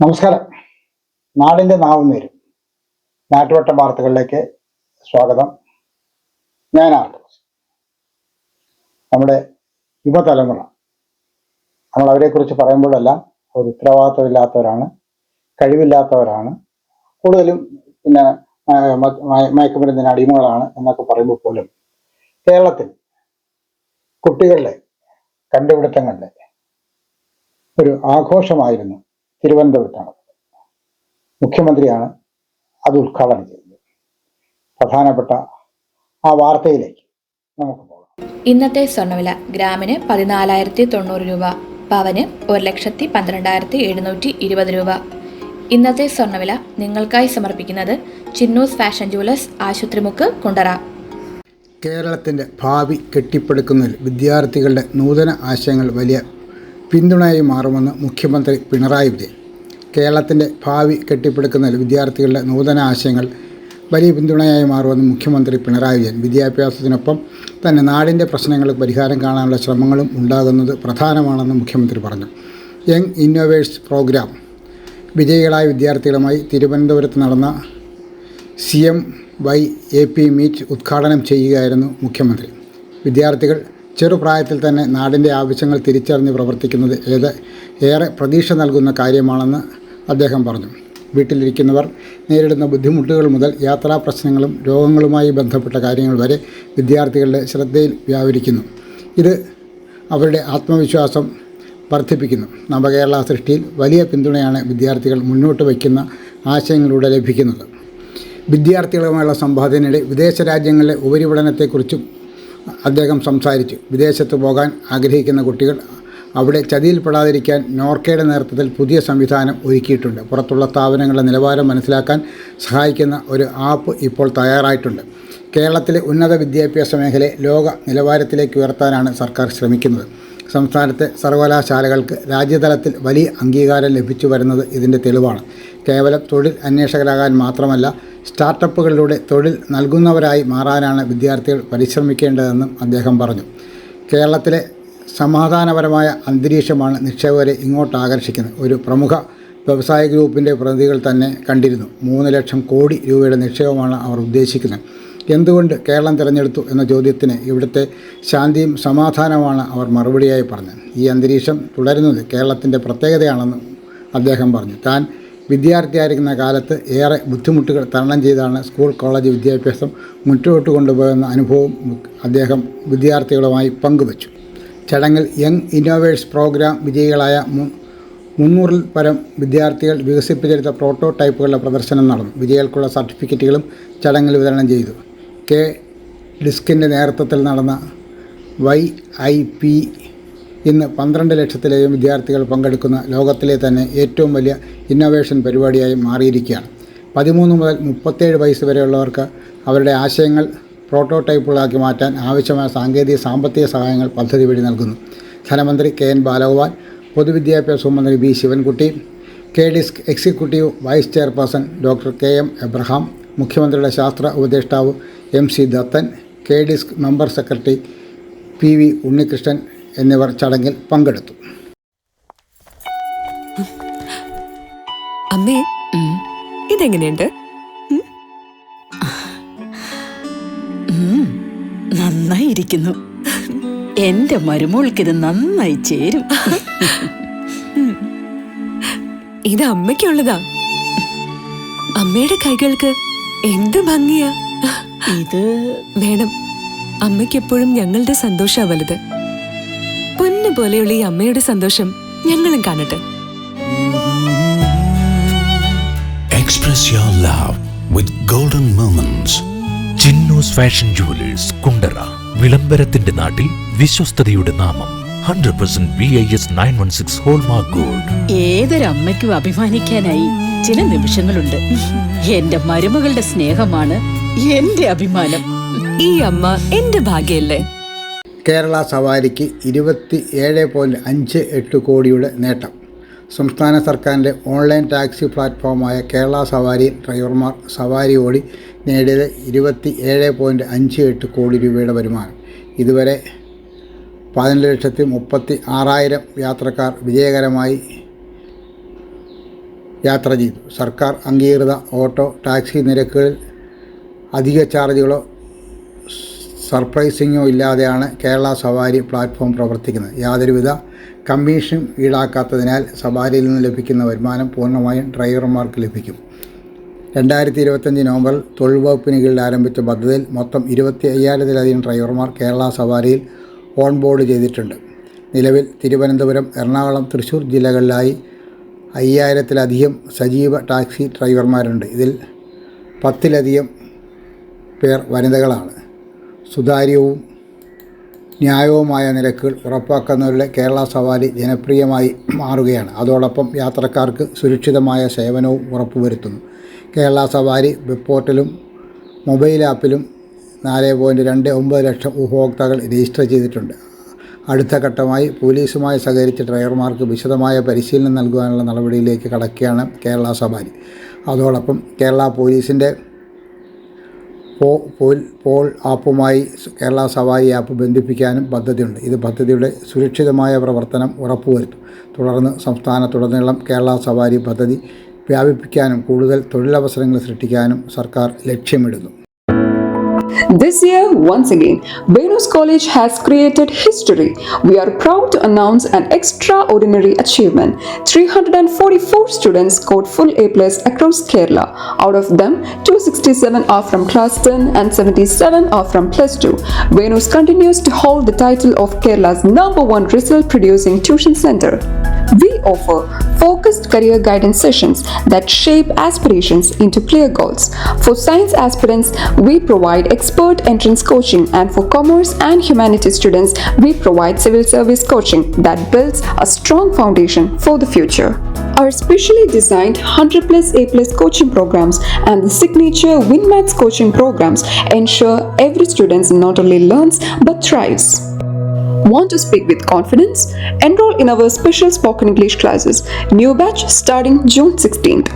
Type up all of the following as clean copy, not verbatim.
നമസ്കാരം. നാടിൻ്റെ നാവും നേരും നാട്ടുവട്ട വാർത്തകളിലേക്ക് സ്വാഗതം. ഞാൻ ആർട്ടോസ്. നമ്മുടെ യുവതലമുറ, നമ്മൾ അവരെക്കുറിച്ച് പറയുമ്പോഴെല്ലാം ഒരു ഉത്തരവാദിത്വമില്ലാത്തവരാണ്, കഴിവില്ലാത്തവരാണ്, കൂടുതലും പിന്നെ മയക്കുമരുന്നിന് അടിമകളാണ് എന്നൊക്കെ പറയുമ്പോൾ പോലും കേരളത്തിൽ കുട്ടികളുടെ കണ്ടുപിടുത്തങ്ങളുടെ ഒരു ആഘോഷമായിരുന്നു തിരുവനന്തപുരത്താണ്. മുഖ്യമന്ത്രിയാണ് അത് ഉദ്ഘാടനം ചെയ്തത്. പ്രധാനപ്പെട്ട ആ വാർത്തയിലേക്ക് നമുക്ക് പോകാം. ഇന്നത്തെ സ്വർണ്ണവില ഗ്രാമിന് 14,090 രൂപ, പവന് 1,12,720 രൂപ. ഇന്നത്തെ സ്വർണ്ണവില നിങ്ങൾക്കായി സമർപ്പിക്കുന്നത് ചിന്നൂസ് ഫാഷൻ ജുവലേഴ്സ്, ആശുപത്രിമുക്ക്, കുണ്ടറ. കേരളത്തിൻ്റെ ഭാവി കെട്ടിപ്പടുക്കുന്നതിൽ വിദ്യാർത്ഥികളുടെ നൂതന ആശയങ്ങൾ വലിയ പിന്തുണയായി മാറുമെന്ന് മുഖ്യമന്ത്രി പിണറായി വിജയൻ. കേരളത്തിൻ്റെ ഭാവി കെട്ടിപ്പടുക്കുന്നതിൽ വിദ്യാർത്ഥികളുടെ നൂതന ആശയങ്ങൾ വലിയ പിന്തുണയായി മാറുമെന്ന് മുഖ്യമന്ത്രി പിണറായി വിജയൻ. വിദ്യാഭ്യാസത്തിനൊപ്പം തന്നെ നാടിൻ്റെ പ്രശ്നങ്ങൾക്ക് പരിഹാരം കാണാനുള്ള ശ്രമങ്ങളും ഉണ്ടാകുന്നത് പ്രധാനമാണെന്ന് മുഖ്യമന്ത്രി പറഞ്ഞു. യങ് ഇന്നോവേഴ്സ് പ്രോഗ്രാം വിജയികളായ വിദ്യാർത്ഥികളുമായി തിരുവനന്തപുരത്ത് നടന്ന CMYAP മീറ്റ് ഉദ്ഘാടനം ചെയ്യുകയായിരുന്നു മുഖ്യമന്ത്രി. വിദ്യാർത്ഥികൾ ചെറുപ്രായത്തിൽ തന്നെ നാടിൻ്റെ ആവശ്യങ്ങൾ തിരിച്ചറിഞ്ഞ് പ്രവർത്തിക്കുന്നത് ഏറെ പ്രതീക്ഷ നൽകുന്ന കാര്യമാണെന്ന് അദ്ദേഹം പറഞ്ഞു. വീട്ടിലിരിക്കുന്നവർ നേരിടുന്ന ബുദ്ധിമുട്ടുകൾ മുതൽ യാത്രാ പ്രശ്നങ്ങളും രോഗങ്ങളുമായി ബന്ധപ്പെട്ട കാര്യങ്ങൾ വരെ വിദ്യാർത്ഥികളുടെ ശ്രദ്ധയിൽ വ്യാപരിക്കുന്നു. ഇത് അവരുടെ ആത്മവിശ്വാസം വർദ്ധിപ്പിക്കുന്നു. നവകേരള സൃഷ്ടിയിൽ വലിയ പിന്തുണയാണ് വിദ്യാർത്ഥികൾ മുന്നോട്ട് വയ്ക്കുന്ന ആശയങ്ങളിലൂടെ ലഭിക്കുന്നത്. വിദ്യാർത്ഥികളുമായുള്ള സംവാദത്തിനിടെ വിദേശ രാജ്യങ്ങളിലെ ഉപരിപഠനത്തെക്കുറിച്ചും അദ്ദേഹം സംസാരിച്ചു. വിദേശത്ത് പോകാൻ ആഗ്രഹിക്കുന്ന കുട്ടികൾ അവിടെ ചതിയിൽപ്പെടാതിരിക്കാൻ നോർക്കയുടെ നേതൃത്വത്തിൽ പുതിയ സംവിധാനം ഒരുക്കിയിട്ടുണ്ട്. പുറത്തുള്ള സ്ഥാപനങ്ങളുടെ നിലവാരം മനസ്സിലാക്കാൻ സഹായിക്കുന്ന ഒരു ആപ്പ് ഇപ്പോൾ തയ്യാറായിട്ടുണ്ട്. കേരളത്തിലെ ഉന്നത വിദ്യാഭ്യാസ മേഖലയെ ലോക നിലവാരത്തിലേക്ക് ഉയർത്താനാണ് സർക്കാർ ശ്രമിക്കുന്നത്. സംസ്ഥാനത്തെ സർവകലാശാലകൾക്ക് രാജ്യതലത്തിൽ വലിയ അംഗീകാരം ലഭിച്ചു വരുന്നത് ഇതിൻ്റെ തെളിവാണ്. കേവലം തൊഴിൽ അന്വേഷകരാകാൻ മാത്രമല്ല, സ്റ്റാർട്ടപ്പുകളിലൂടെ തൊഴിൽ നൽകുന്നവരായി മാറാനാണ് വിദ്യാർത്ഥികൾ പരിശ്രമിക്കേണ്ടതെന്നും അദ്ദേഹം പറഞ്ഞു. കേരളത്തിലെ സമാധാനപരമായ അന്തരീക്ഷമാണ് നിക്ഷേപകരെ ഇങ്ങോട്ട് ആകർഷിക്കുന്നത്. ഒരു പ്രമുഖ വ്യവസായ ഗ്രൂപ്പിൻ്റെ പ്രതിനിധികൾ തന്നെ കണ്ടിരുന്നു. 3 ലക്ഷം കോടി രൂപയുടെ നിക്ഷേപമാണ് അവർ ഉദ്ദേശിക്കുന്നത്. എന്തുകൊണ്ട് കേരളം തിരഞ്ഞെടുത്തു എന്ന ചോദ്യത്തിന് ഇവിടുത്തെ ശാന്തിയും സമാധാനമാണ് അവർ മറുപടിയായി പറഞ്ഞത്. ഈ അന്തരീക്ഷം തുടരുന്നത് കേരളത്തിൻ്റെ പ്രത്യേകതയാണെന്നും അദ്ദേഹം പറഞ്ഞു. താൻ വിദ്യാർത്ഥിയായിരിക്കുന്ന കാലത്ത് ഏറെ ബുദ്ധിമുട്ടുകൾ തരണം ചെയ്താണ് സ്കൂൾ കോളേജ് വിദ്യാഭ്യാസം മുന്നോട്ട് കൊണ്ടുപോകുന്ന അനുഭവം അദ്ദേഹം വിദ്യാർത്ഥികളുമായി പങ്കുവച്ചു. ചടങ്ങിൽ യങ് ഇന്നോവേഴ്സ് പ്രോഗ്രാം വിജയികളായ 300-ൽ പരം വിദ്യാർത്ഥികൾ വികസിപ്പിച്ചെടുത്ത പ്രോട്ടോടൈപ്പുകളുടെ പ്രദർശനം നടന്നു. വിജയികൾക്കുള്ള സർട്ടിഫിക്കറ്റുകളും ചടങ്ങിൽ വിതരണം ചെയ്തു. ഡിസ്കിൻ്റെ നേതൃത്വത്തിൽ നടന്ന YIP ഇന്ന് 12 ലക്ഷത്തിലേറെ വിദ്യാർത്ഥികൾ പങ്കെടുക്കുന്ന ലോകത്തിലെ തന്നെ ഏറ്റവും വലിയ ഇന്നോവേഷൻ പരിപാടിയായി മാറിയിരിക്കുകയാണ്. 13 മുതൽ 37 വയസ്സ് വരെയുള്ളവർക്ക് അവരുടെ ആശയങ്ങൾ പ്രോട്ടോടൈപ്പുകളാക്കി മാറ്റാൻ ആവശ്യമായ സാമ്പത്തിക സഹായങ്ങൾ പദ്ധതി വഴി നൽകുന്നു. ധനമന്ത്രി KN ബാലഗോപാൽ, പൊതുവിദ്യാഭ്യാസ മന്ത്രി B Sivankutty, DISC executive vice chairperson doctor KM Abraham, മുഖ്യമന്ത്രിയുടെ ശാസ്ത്ര ഉപദേഷ്ടാവ് MC Dathan, DISC member secretary PV Unnikrishnan എന്നിവർ ചടങ്ങിൽ പങ്കെടുത്തു. അമ്മേ, ഇതെങ്ങനെയുണ്ട്? നന്നായിരിക്കുന്നു. എന്റെ മരുമോൾക്കിത് നന്നായി ചേരും. ഇത് അമ്മയ്ക്കുള്ളതാ. അമ്മയുടെ കൈകൾക്ക് എന്ത് ഭംഗിയാ. ഇത് വേണം. അമ്മയ്ക്കെപ്പോഴും ഞങ്ങളുടെ സന്തോഷാ വലുത്. പൊന്നു പോലെയുള്ള ഈ അമ്മയുടെ സന്തോഷം ഞങ്ങളും കാണട്ടെ. Express your love with golden moments. Chinnus fashion jewellers, Kundara. വിളംബരത്തിന്റെ നാട്ടിൽ വിശ്വസ്തതയുടെ നാമം. 100% BIS 916 ഹോൾമാർക്ക് ഗോൾഡ്. ഏതൊരമ്മയ്ക്കും അഭിമാനിക്കാനായി ചില നിമിഷങ്ങളുണ്ട്. എന്റെ മരുമകളുടെ സ്നേഹമാണ് എന്റെ അഭിമാനം. ഈ അമ്മ എന്റെ ഭാഗ്യല്ലേ. കേരള സവാരിക്ക് 27.58 കോടിയുടെ നേട്ടം. സംസ്ഥാന സർക്കാരിൻ്റെ ഓൺലൈൻ ടാക്സി പ്ലാറ്റ്ഫോമായ കേരള സവാരിയിൽ ഡ്രൈവർമാർ സവാരി ഓടി നേടിയത് 27.58 കോടി രൂപയുടെ വരുമാനം. ഇതുവരെ 11,36,000 യാത്രക്കാർ വിജയകരമായി യാത്ര ചെയ്തു. സർക്കാർ അംഗീകൃത ഓട്ടോ ടാക്സി നിരക്കുകളിൽ അധിക ചാർജുകളോ സർപ്രൈസിങ്ങോ ഇല്ലാതെയാണ് കേരള സവാരി പ്ലാറ്റ്ഫോം പ്രവർത്തിക്കുന്നത്. യാതൊരുവിധ കമ്മീഷനും ഈടാക്കാത്തതിനാൽ സവാരിയിൽ നിന്ന് ലഭിക്കുന്ന വരുമാനം പൂർണ്ണമായും ഡ്രൈവർമാർക്ക് ലഭിക്കും. 2025 നവംബറിൽ തൊഴിൽ വകുപ്പിന് കീഴിൽ ആരംഭിച്ച പദ്ധതിയിൽ മൊത്തം 25,000-ലധികം ഡ്രൈവർമാർ കേരള സവാരിയിൽ ഓൺ ബോർഡ് ചെയ്തിട്ടുണ്ട്. നിലവിൽ തിരുവനന്തപുരം, എറണാകുളം, തൃശ്ശൂർ ജില്ലകളിലായി 5,000-ലധികം സജീവ ടാക്സി ഡ്രൈവർമാരുണ്ട്. ഇതിൽ 10-ലധികം പേർ വനിതകളാണ്. സുതാര്യവും ന്യായവുമായ നിരക്കുകൾ ഉറപ്പാക്കുന്നവരുടെ കേരള സവാരി ജനപ്രിയമായി മാറുകയാണ്. അതോടൊപ്പം യാത്രക്കാർക്ക് സുരക്ഷിതമായ സേവനവും ഉറപ്പുവരുത്തുന്നു. കേരള സവാരി വെബ് പോർട്ടലും മൊബൈൽ ആപ്പിലും 4.29 ലക്ഷം ഉപഭോക്താക്കൾ രജിസ്റ്റർ ചെയ്തിട്ടുണ്ട്. അടുത്ത ഘട്ടമായി പോലീസുമായി സഹകരിച്ച് ഡ്രൈവർമാർക്ക് വിശദമായ പരിശീലനം നൽകുവാനുള്ള നടപടിയിലേക്ക് കടക്കുകയാണ് കേരള സവാരി. അതോടൊപ്പം കേരള പോലീസിൻ്റെ പോൾ ആപ്പുമായി കേരള സവാരി ആപ്പ് ബന്ധിപ്പിക്കാനും പദ്ധതിയുണ്ട്. ഇത് പദ്ധതിയുടെ സുരക്ഷിതമായ പ്രവർത്തനം ഉറപ്പുവരുത്തും. തുടർന്ന് സംസ്ഥാനത്തുടനീളം കേരള സവാരി പദ്ധതി വ്യാപിപ്പിക്കാനും കൂടുതൽ തൊഴിലവസരങ്ങൾ സൃഷ്ടിക്കാനും സർക്കാർ ലക്ഷ്യമിടുന്നു. This year, once again, Venus College has created history. We are proud to announce an extraordinary achievement. 344 students scored full A+ across Kerala. Out of them, 267 are from Class 10 and 77 are from Plus 2. Venus continues to hold the title of Kerala's #1 result-producing tuition center. We offer focused career guidance sessions that shape aspirations into clear goals. For science aspirants, we provide expert entrance coaching, and for commerce and humanities students, we provide civil service coaching that builds a strong foundation for the future. Our specially designed 100+ A+ coaching programs and the signature WinMaths coaching programs ensure every student not only learns but thrives. Want to speak with confidence? Enroll in our special spoken English classes. New batch starting June 16th.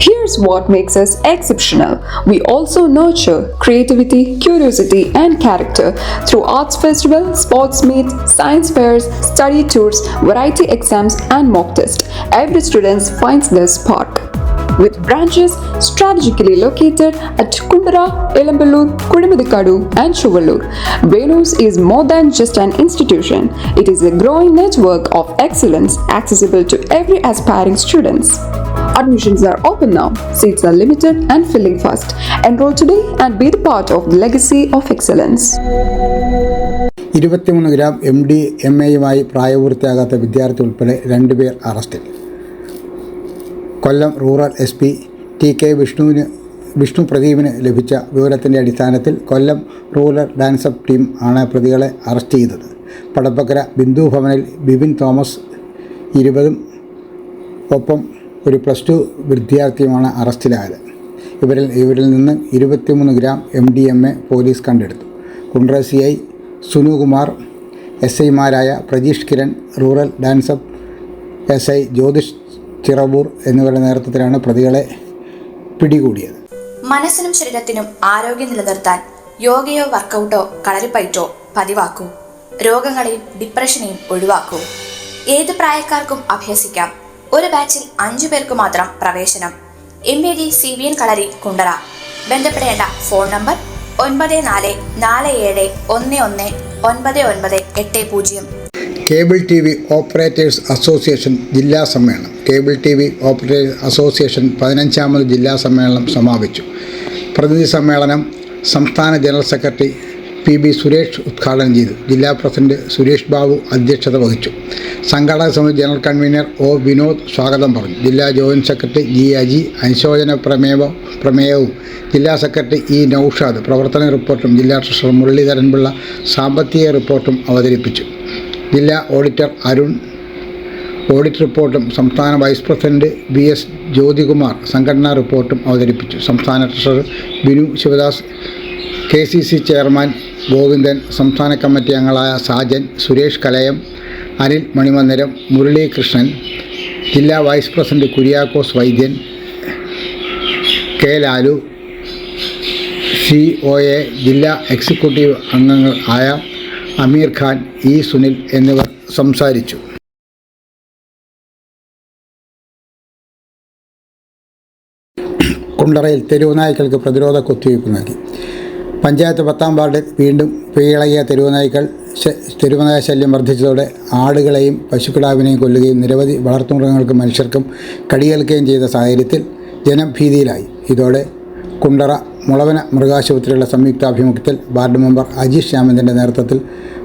Here's what makes us exceptional. We also nurture creativity, curiosity, and character through arts festival, sports meets, science fairs, study tours, variety exams, and mock tests. Every student finds their spark. With branches strategically located at Kundara, Elamballur, Kudimudikadu, and Chuvallur, Venus is more than just an institution. It is a growing network of excellence accessible to every aspiring students. Admissions are open now. Seats are limited and filling fast. Enroll today and be the part of the legacy of excellence. 23 gram MDMA-യുമായി പ്രായപൂർത്തിയാകാത്ത വിദ്യാർത്ഥി ഉൾപ്പെടെ 2 പേർ അറസ്റ്റിൽ. കൊല്ലം rural SP TK Vishnu പ്രദീപിന് ലഭിച്ച വിവരത്തിൻ്റെ അടിസ്ഥാനത്തിൽ കൊല്ലം rural ഡാൻസപ്പ് team ആണ് പ്രതികളെ arrest ചെയ്തത്. പടപ്പക്കര ബിന്ദു ഭവനിൽ ബിബിൻ തോമസ് 20 ഒപ്പം ഒരു +2 വിദ്യാർത്ഥിയുമാണ് അറസ്റ്റിലായത്. ഇവരിൽ നിന്ന് 23 ഗ്രാം MDMA പോലീസ് കണ്ടെടുത്തു. കുണ്ട്ര CI സുനുകുമാർ, SI-മാരായ Prajeesh Kiran, rural DANSAF SI Jyothish Chiravoor എന്നിവരുടെ നേതൃത്വത്തിലാണ് പ്രതികളെ പിടികൂടിയത്. മനസ്സിനും ശരീരത്തിനും ആരോഗ്യം നിലനിർത്താൻ യോഗയോ വർക്കൗട്ടോ കളരിപ്പയറ്റോ പതിവാക്കൂ. രോഗങ്ങളെയും ഡിപ്രഷനെയും ഒഴിവാക്കൂ. ഏത് പ്രായക്കാർക്കും അഭ്യസിക്കാം. ഒരു ബാച്ചിൽ 5 പേർക്ക് മാത്രം പ്രവേശനം. MAD CVN കളരി കുണ്ടറ. ബന്ധപ്പെടേണ്ട phone number 944747119980. Cable TV operators association ജില്ലാ സമ്മേളനം. കേബിൾ TV ഓപ്പറേറ്റേഴ്സ് അസോസിയേഷൻ 15ാമത് ജില്ലാ സമ്മേളനം സമാപിച്ചു. പ്രതിനിധി സമ്മേളനം സംസ്ഥാന ജനറൽ സെക്രട്ടറി PB സുരേഷ് ഉദ്ഘാടനം ചെയ്തു. ജില്ലാ പ്രസിഡന്റ് സുരേഷ് ബാബു അധ്യക്ഷത വഹിച്ചു. സംഘാടക സമിതി ജനറൽ കൺവീനർ O വിനോദ് സ്വാഗതം പറഞ്ഞു. ജില്ലാ ജോയിന്റ് സെക്രട്ടറി G അജി അനുശോചന പ്രമേയവും ജില്ലാ സെക്രട്ടറി E നൌഷാദ് പ്രവർത്തന റിപ്പോർട്ടും ജില്ലാ ട്രഷറർ മുരളീധരൻ പിള്ള സാമ്പത്തിക റിപ്പോർട്ടും അവതരിപ്പിച്ചു. ജില്ലാ ഓഡിറ്റർ അരുൺ ഓഡിറ്റ് റിപ്പോർട്ടും സംസ്ഥാന വൈസ് പ്രസിഡന്റ് BS ജ്യോതികുമാർ സംഘടനാ റിപ്പോർട്ടും അവതരിപ്പിച്ചു. സംസ്ഥാന treasurer Binu Sivadas, KCC chairman Govindan, സംസ്ഥാന കമ്മിറ്റി അംഗങ്ങളായ സാജൻ, സുരേഷ് കലയം, അനിൽ മണിമന്ദിരം, മുരളീകൃഷ്ണൻ, ജില്ലാ വൈസ് പ്രസിഡന്റ് കുര്യാക്കോസ് വൈദ്യൻ, K ലാലു, COA, ജില്ലാ എക്സിക്യൂട്ടീവ് അംഗങ്ങൾ ആയ അമീർ ഖാൻ, E സുനിൽ എന്നിവർ സംസാരിച്ചു. കുണ്ടറയിൽ തെരുവ് നായ്ക്കൾക്ക് പ്രതിരോധ കുത്തിവയ്പ് നൽകി. പഞ്ചായത്ത് 10-ാം വാർഡിൽ വീണ്ടും പെയ്യിളകിയ തെരുവുനായ ശല്യം വർദ്ധിച്ചതോടെ ആടുകളെയും പശുക്കിടാവിനെയും കൊല്ലുകയും നിരവധി വളർത്തുമൃഗങ്ങൾക്കും മനുഷ്യർക്കും കടിയേൽക്കുകയും ചെയ്ത സാഹചര്യത്തിൽ ജനം ഭീതിയിലായി. ഇതോടെ കുണ്ടറ മുളവന മൃഗാശുപത്രിയുടെ സംയുക്താഭിമുഖ്യത്തിൽ വാർഡ് മെമ്പർ അജീഷ് ശ്യാമന്തിൻ്റെ നേതൃത്വത്തിൽ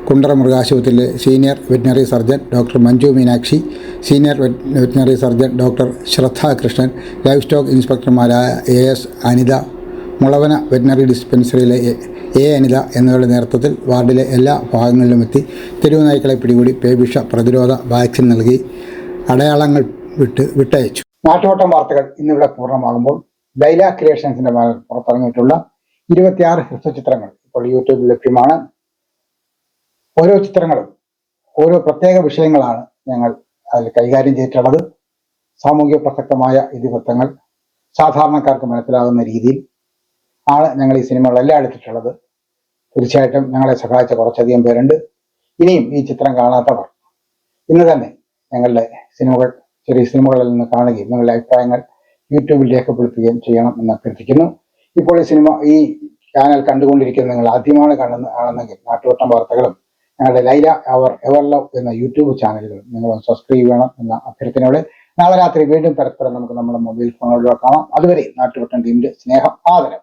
കുണ്ടറ മൃഗാശുപത്രിയിലെ senior veterinary surgeon doctor Manju Meenakshi, senior veterinary surgeon doctor Shraddha Krishnan, livestock ഇൻസ്പെക്ടർമാരായ AS അനിത, മുളവന വെറ്റിനറി ഡിസ്പെൻസറിയിലെ A അനിത എന്നിവരുടെ നേതൃത്വത്തിൽ വാർഡിലെ എല്ലാ ഭാഗങ്ങളിലും എത്തി തെരുവ് നായ്ക്കളെ പിടികൂടി പേവിഷ പ്രതിരോധ വാക്സിൻ നൽകി അടയാളങ്ങൾ വിട്ടയച്ചു. നാട്ടുവട്ടം വാർത്തകൾ ഇന്നിവിടെ പൂർണ്ണമാകുമ്പോൾ ലൈല ക്രിയേഷൻസിന്റെ പുറത്തിറങ്ങിയിട്ടുള്ള 26 ഹ്രസ്വചിത്രങ്ങൾ ഇപ്പോൾ യൂട്യൂബിൽ ലഭ്യമാണ്. ഓരോ ചിത്രങ്ങളും ഓരോ പ്രത്യേക വിഷയങ്ങളാണ് ഞങ്ങൾ അതിൽ കൈകാര്യം ചെയ്തിട്ടുള്ളത്. സാമൂഹിക പ്രസക്തമായ ഇതിവൃത്തങ്ങൾ സാധാരണക്കാർക്ക് മനസ്സിലാകുന്ന രീതിയിൽ ആണ് ഞങ്ങൾ ഈ സിനിമകളെല്ലാം എടുത്തിട്ടുള്ളത്. തീർച്ചയായിട്ടും ഞങ്ങളെ സഹായിച്ച കുറച്ചധികം പേരുണ്ട്. ഇനിയും ഈ ചിത്രം കാണാത്തവർ ഇന്ന് തന്നെ ഞങ്ങളുടെ ചെറിയ സിനിമകളിൽ നിന്ന് കാണുകയും നിങ്ങളുടെ അഭിപ്രായങ്ങൾ യൂട്യൂബിൽ രേഖപ്പെടുത്തുകയും ചെയ്യണം എന്ന് അഭ്യർത്ഥിക്കുന്നു. ഇപ്പോൾ ഈ ചാനൽ കണ്ടുകൊണ്ടിരിക്കുന്നത് നിങ്ങൾ ആദ്യമാണ് കാണുന്നെങ്കിൽ നാട്ടുവട്ടം വാർത്തകളും ഞങ്ങളുടെ ലൈല എവർ ലവ് എന്ന യൂട്യൂബ് ചാനലുകൾ നിങ്ങൾ സബ്സ്ക്രൈബ് ചെയ്യണം എന്ന അഭ്യർത്ഥനയോടെ നാളെ രാത്രി വീണ്ടും പരസ്പരം നമുക്ക് നമ്മുടെ മൊബൈൽ ഫോണുകളിലൂടെ കാണാം. അതുവരെ നാട്ടുവട്ടം ടീമിന്റെ സ്നേഹം, ആദരം.